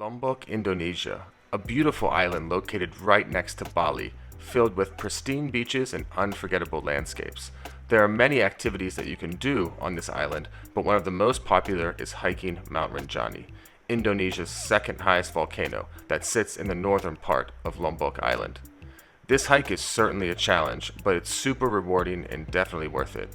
Lombok, Indonesia, a beautiful island located right next to Bali, filled with pristine beaches and unforgettable landscapes. There are many activities that you can do on this island, but one of the most popular is hiking Mount Rinjani, Indonesia's second highest volcano that sits in the northern part of Lombok Island. This hike is certainly a challenge, but it's super rewarding and definitely worth it.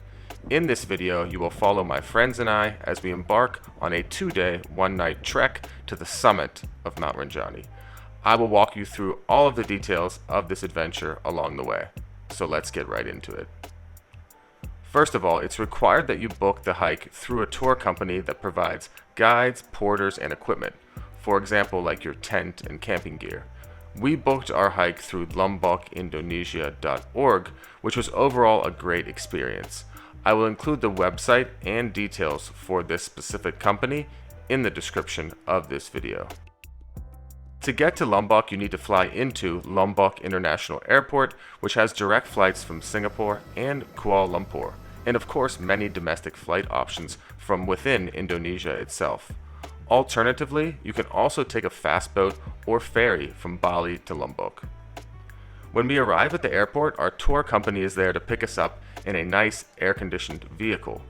In this video, you will follow my friends and I as we embark on a 2-day, 1-night trek to the summit of Mount Rinjani. I will walk you through all of the details of this adventure along the way, so let's get right into it. First of all, it's required that you book the hike through a tour company that provides guides, porters, and equipment, for example, like your tent and camping gear. We booked our hike through lombokindonesia.org, which was overall a great experience. I will include the website and details for this specific company in the description of this video. To get to Lombok, you need to fly into Lombok International Airport, which has direct flights from Singapore and Kuala Lumpur, and of course many domestic flight options from within Indonesia itself. Alternatively, you can also take a fast boat or ferry from Bali to Lombok. When we arrive at the airport, our tour company is there to pick us up in a nice air-conditioned vehicle.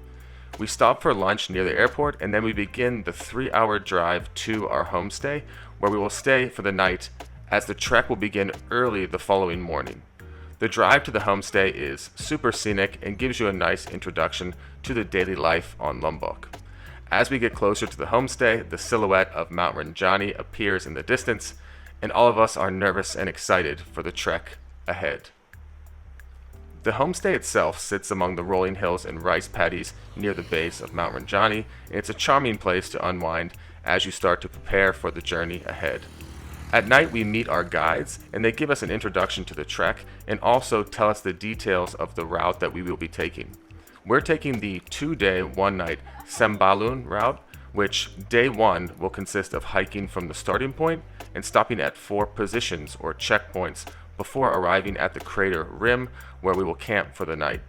We stop for lunch near the airport, and then we begin the 3-hour drive to our homestay, where we will stay for the night as the trek will begin early the following morning. The drive to the homestay is super scenic and gives you a nice introduction to the daily life on Lombok. As we get closer to the homestay, the silhouette of Mount Rinjani appears in the distance, and all of us are nervous and excited for the trek ahead. The homestay itself sits among the rolling hills and rice paddies near the base of Mount Rinjani, and it's a charming place to unwind as you start to prepare for the journey ahead. At night, we meet our guides, and they give us an introduction to the trek and also tell us the details of the route that we will be taking. We're taking the 2-day, 1-night Sembalun Route, which day 1 will consist of hiking from the starting point and stopping at 4 positions or checkpoints before arriving at the crater rim, where we will camp for the night.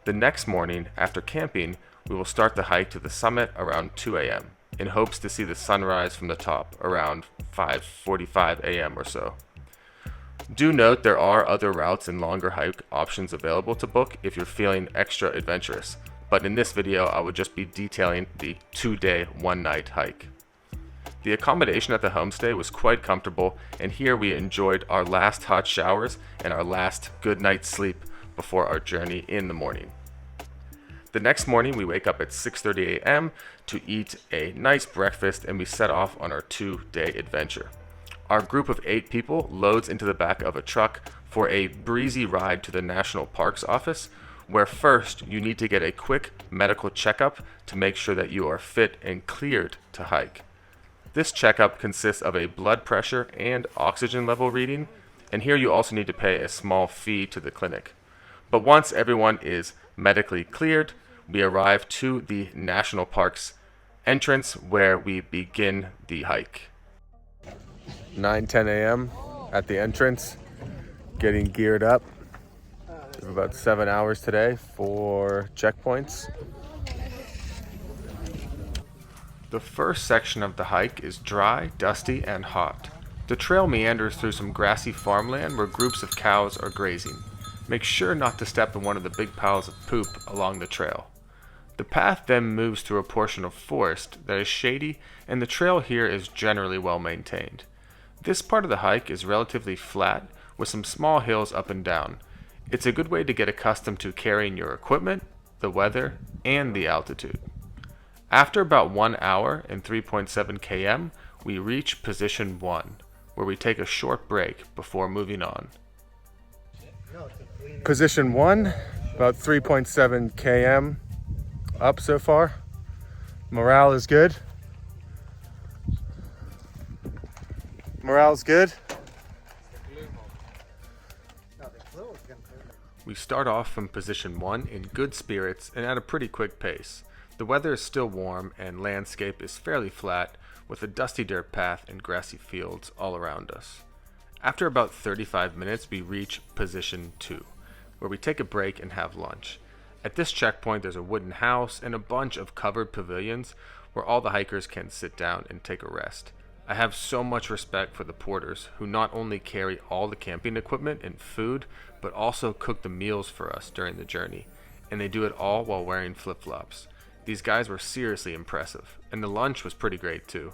The next morning, after camping, we will start the hike to the summit around 2 a.m. in hopes to see the sunrise from the top around 5:45 a.m. or so. Do note there are other routes and longer hike options available to book if you're feeling extra adventurous, but in this video I would just be detailing the 2-day, 1-night hike. The accommodation at the homestay was quite comfortable, and here we enjoyed our last hot showers and our last good night's sleep before our journey in the morning. The next morning we wake up at 6:30 a.m. to eat a nice breakfast, and we set off on our 2-day adventure. Our group of 8 people loads into the back of a truck for a breezy ride to the National Parks office, where first you need to get a quick medical checkup to make sure that you are fit and cleared to hike. This checkup consists of a blood pressure and oxygen level reading, and here you also need to pay a small fee to the clinic. But once everyone is medically cleared, we arrive to the National Parks entrance where we begin the hike. 9:10 a.m. at the entrance, getting geared up. We have about 7 hours today for checkpoints. The first section of the hike is dry, dusty, and hot. The trail meanders through some grassy farmland where groups of cows are grazing. Make sure not to step in one of the big piles of poop along the trail. The path then moves through a portion of forest that is shady, and the trail here is generally well maintained. This part of the hike is relatively flat with some small hills up and down. It's a good way to get accustomed to carrying your equipment, the weather, and the altitude. After about 1 hour and 3.7 km, we reach position 1, where we take a short break before moving on. Position 1, about 3.7 km up so far. Morale is good. Morale's good. We start off from position 1 in good spirits and at a pretty quick pace. The weather is still warm and landscape is fairly flat, with a dusty dirt path and grassy fields all around us. After about 35 minutes, we reach position 2, where we take a break and have lunch. At this checkpoint, there's a wooden house and a bunch of covered pavilions where all the hikers can sit down and take a rest. I have so much respect for the porters who not only carry all the camping equipment and food, but also cook the meals for us during the journey, and they do it all while wearing flip-flops. These guys were seriously impressive, and the lunch was pretty great too.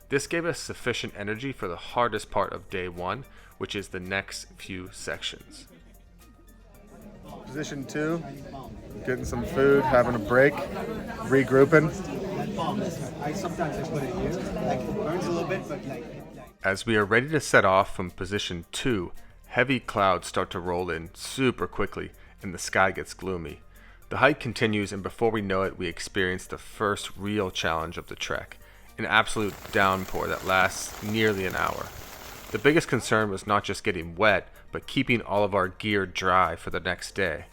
This gave us sufficient energy for the hardest part of day 1, which is the next few sections. Position 2, getting some food, having a break, regrouping. As we are ready to set off from position 2, heavy clouds start to roll in super quickly and the sky gets gloomy. The hike continues, and before we know it, we experience the first real challenge of the trek, an absolute downpour that lasts nearly an hour. The biggest concern was not just getting wet, but keeping all of our gear dry for the next day.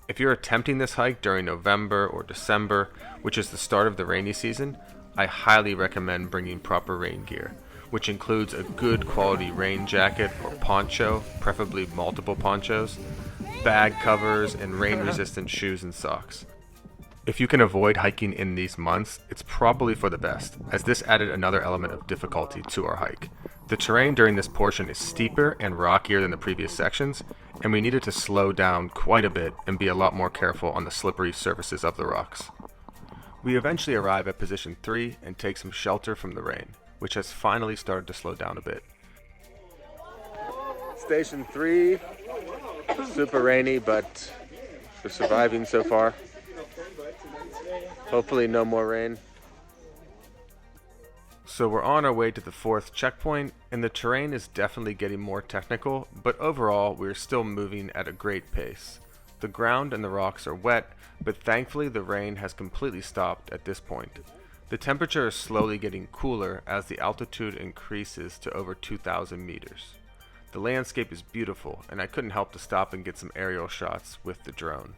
If you're attempting this hike during November or December, which is the start of the rainy season, I highly recommend bringing proper rain gear, which includes a good quality rain jacket or poncho, preferably multiple ponchos, bag covers, and rain-resistant shoes and socks. If you can avoid hiking in these months, it's probably for the best, as this added another element of difficulty to our hike. The terrain during this portion is steeper and rockier than the previous sections, and we needed to slow down quite a bit and be a lot more careful on the slippery surfaces of the rocks. We eventually arrive at position 3 and take some shelter from the rain, which has finally started to slow down a bit. Station 3, super rainy, but we're surviving so far. Hopefully no more rain. So we're on our way to the 4th checkpoint, and the terrain is definitely getting more technical, but overall we're still moving at a great pace. The ground and the rocks are wet, but thankfully the rain has completely stopped at this point. The temperature is slowly getting cooler as the altitude increases to over 2,000 meters. The landscape is beautiful, and I couldn't help to stop and get some aerial shots with the drone.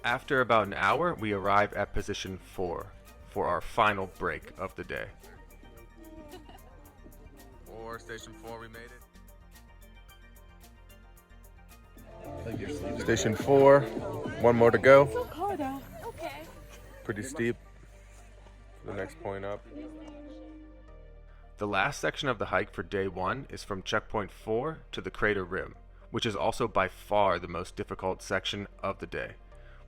After about an hour, we arrive at position 4 for our final break of the day. Station 4, we made it. Station 4, one more to go. Pretty steep. The next point up. The last section of the hike for day 1 is from checkpoint 4 to the crater rim, which is also by far the most difficult section of the day.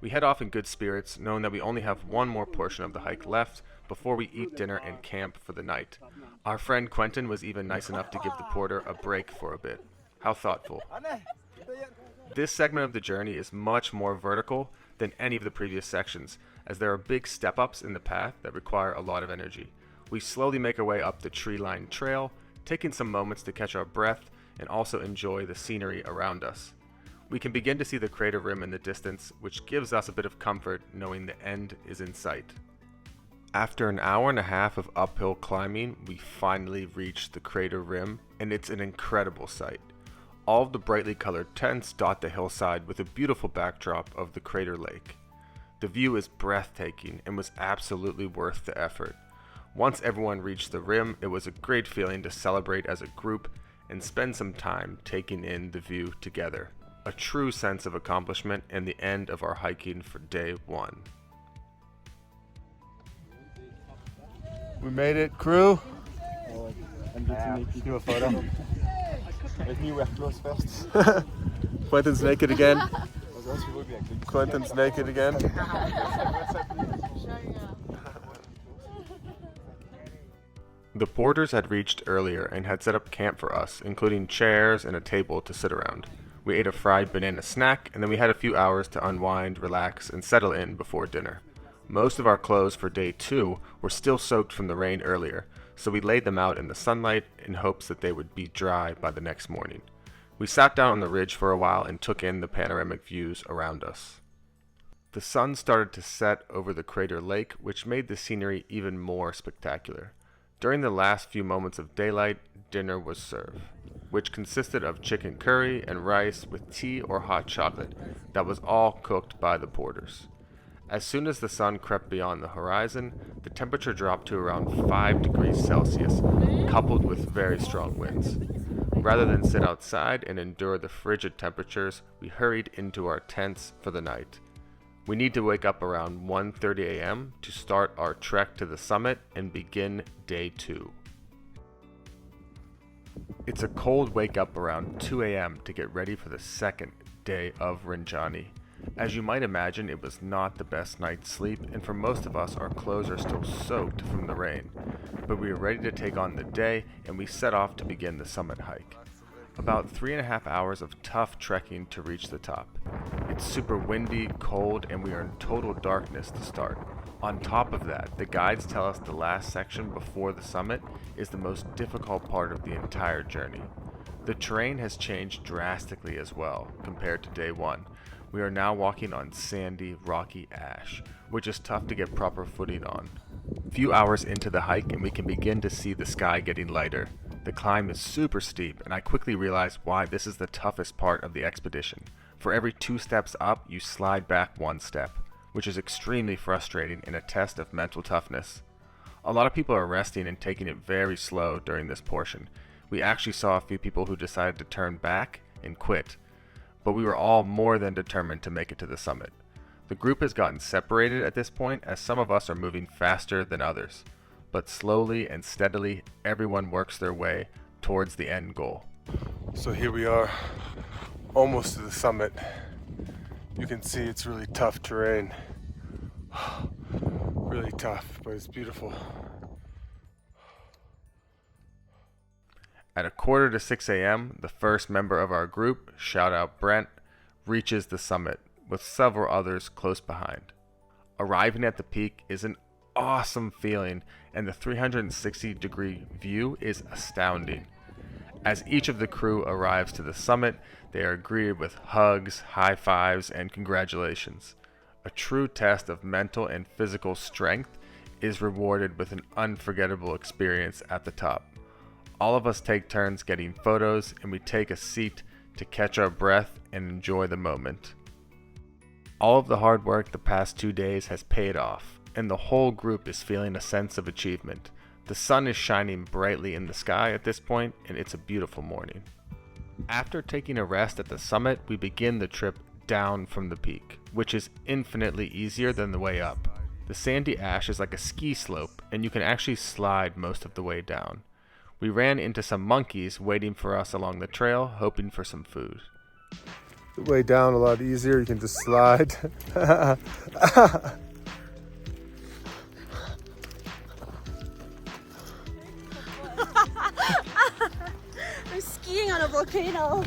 We head off in good spirits, knowing that we only have one more portion of the hike left before we eat dinner and camp for the night. Our friend Quentin was even nice enough to give the porter a break for a bit. How thoughtful. This segment of the journey is much more vertical than any of the previous sections, as there are big step-ups in the path that require a lot of energy. We slowly make our way up the tree-lined trail, taking some moments to catch our breath and also enjoy the scenery around us. We can begin to see the crater rim in the distance, which gives us a bit of comfort knowing the end is in sight. After an hour and a half of uphill climbing, we finally reach the crater rim, and it's an incredible sight. All of the brightly colored tents dot the hillside with a beautiful backdrop of the crater lake. The view is breathtaking and was absolutely worth the effort. Once everyone reached the rim, it was a great feeling to celebrate as a group and spend some time taking in the view together. A true sense of accomplishment and the end of our hiking for day 1. We made it, crew. Do a photo. Quentin's naked again. Quentin's naked again. The porters had reached earlier and had set up camp for us, including chairs and a table to sit around. We ate a fried banana snack, and then we had a few hours to unwind, relax, and settle in before dinner. Most of our clothes for day 2 were still soaked from the rain earlier, so we laid them out in the sunlight in hopes that they would be dry by the next morning. We sat down on the ridge for a while and took in the panoramic views around us. The sun started to set over the crater lake, which made the scenery even more spectacular. During the last few moments of daylight, dinner was served, which consisted of chicken curry and rice with tea or hot chocolate that was all cooked by the porters. As soon as the sun crept beyond the horizon, the temperature dropped to around 5 degrees Celsius, coupled with very strong winds. Rather than sit outside and endure the frigid temperatures, we hurried into our tents for the night. We need to wake up around 1:30 a.m. to start our trek to the summit and begin day 2. It's a cold wake up around 2 a.m. to get ready for the second day of Rinjani. As you might imagine, it was not the best night's sleep, and for most of us our clothes are still soaked from the rain. But we are ready to take on the day, and we set off to begin the summit hike. About 3.5 hours of tough trekking to reach the top. It's super windy, cold, and we are in total darkness to start. On top of that, the guides tell us the last section before the summit is the most difficult part of the entire journey. The terrain has changed drastically as well compared to day 1. We are now walking on sandy, rocky ash, which is tough to get proper footing on. A few hours into the hike and we can begin to see the sky getting lighter. The climb is super steep, and I quickly realize why this is the toughest part of the expedition. For every 2 steps up, you slide back 1 step, which is extremely frustrating and a test of mental toughness. A lot of people are resting and taking it very slow during this portion. We actually saw a few people who decided to turn back and quit, but we were all more than determined to make it to the summit. The group has gotten separated at this point as some of us are moving faster than others, but slowly and steadily everyone works their way towards the end goal. So here we are, almost to the summit. You can see it's really tough terrain. Really tough, but it's beautiful. At 5:45 a.m., the first member of our group, shout out Brent, reaches the summit with several others close behind. Arriving at the peak is an awesome feeling, and the 360-degree view is astounding. As each of the crew arrives to the summit, they are greeted with hugs, high fives, and congratulations. A true test of mental and physical strength is rewarded with an unforgettable experience at the top. All of us take turns getting photos, and we take a seat to catch our breath and enjoy the moment. All of the hard work the past 2 days has paid off, and the whole group is feeling a sense of achievement. The sun is shining brightly in the sky at this point, and it's a beautiful morning. After taking a rest at the summit, we begin the trip down from the peak, which is infinitely easier than the way up. The sandy ash is like a ski slope, and you can actually slide most of the way down. We ran into some monkeys waiting for us along the trail, hoping for some food. The way down a lot easier, you can just slide. I'm skiing on a volcano.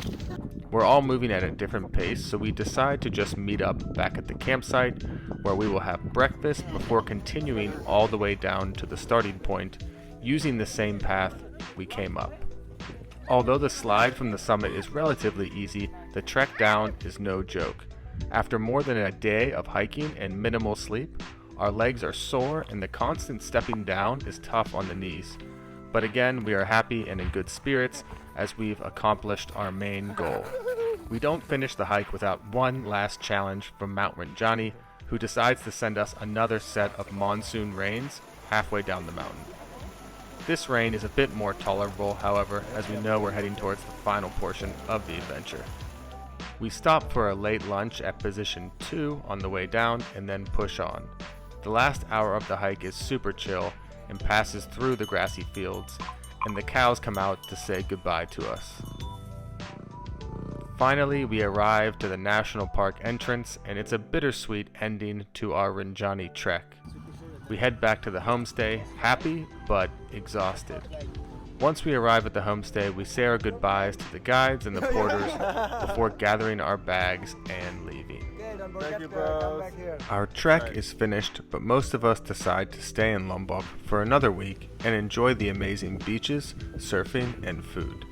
We're all moving at a different pace, so we decide to just meet up back at the campsite where we will have breakfast before continuing all the way down to the starting point using the same path we came up. Although the slide from the summit is relatively easy, the trek down is no joke. After more than a day of hiking and minimal sleep, our legs are sore and the constant stepping down is tough on the knees. But again, we are happy and in good spirits as we've accomplished our main goal. We don't finish the hike without one last challenge from Mount Rinjani, who decides to send us another set of monsoon rains halfway down the mountain. This rain is a bit more tolerable, however, as we know we're heading towards the final portion of the adventure. We stop for a late lunch at position 2 on the way down and then push on. The last hour of the hike is super chill and passes through the grassy fields, and the cows come out to say goodbye to us. Finally, we arrive to the national park entrance, and it's a bittersweet ending to our Rinjani trek. We head back to the homestay, happy but exhausted. Once we arrive at the homestay, we say our goodbyes to the guides and the porters before gathering our bags and leaving. Thank you, bros. Our trek is finished, but most of us decide to stay in Lombok for another week and enjoy the amazing beaches, surfing, and food.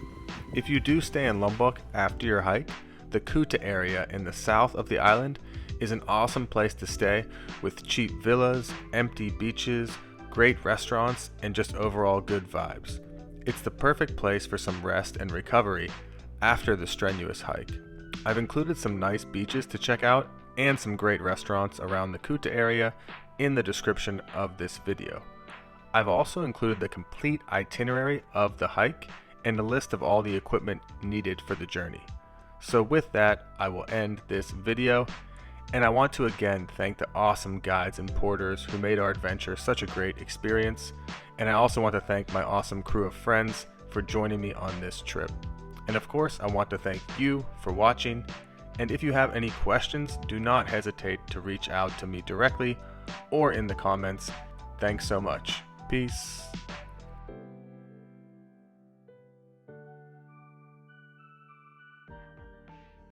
If you do stay in Lombok after your hike, the Kuta area in the south of the island is an awesome place to stay with cheap villas, empty beaches, great restaurants, and just overall good vibes. It's the perfect place for some rest and recovery after the strenuous hike. I've included some nice beaches to check out and some great restaurants around the Kuta area in the description of this video. I've also included the complete itinerary of the hike and a list of all the equipment needed for the journey. So with that, I will end this video, And I want to again thank the awesome guides and porters who made our adventure such a great experience. And I also want to thank my awesome crew of friends for joining me on this trip. And of course, I want to thank you for watching. And if you have any questions, do not hesitate to reach out to me directly or in the comments. Thanks so much. Peace.